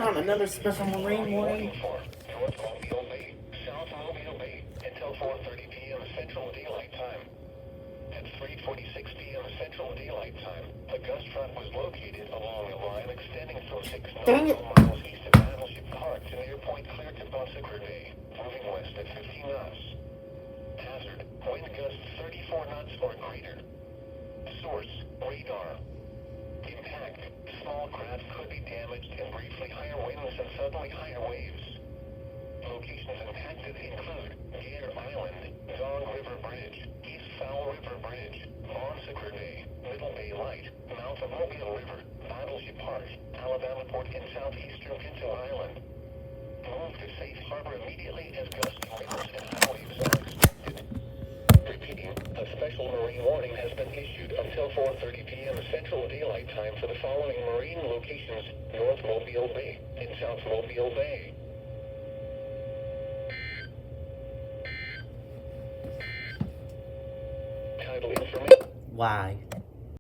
Not another special marine warning. North Mobile Bay, South Mobile Bay, until 4:30 p.m. Central Daylight Time. At 3:46 p.m. Central Daylight Time, a gust front was located along a line extending from 6 nautical miles east of Battleship Park to near Point Clear to Bonsequer Bay, moving west at 15 knots. Hazard, wind gusts 34 knots or greater. Source, radar. Impact, small craft could be damaged in briefly higher winds and suddenly higher waves. Locations impacted include Gare Island, Dog River Bridge, East Fowl River Bridge, Bonsequer Bay, Middle Bay Light, mouth of Mobile River, Battleship Park, Alabama Port, and southeastern Pinto Island. Move to safe harbor immediately as gusty winds and high waves are expected. Repeating, a special marine warning has been issued until 4:30 p.m. Central Daylight Time for the following marine locations: North Mobile Bay and South Mobile Bay. Title information. Why?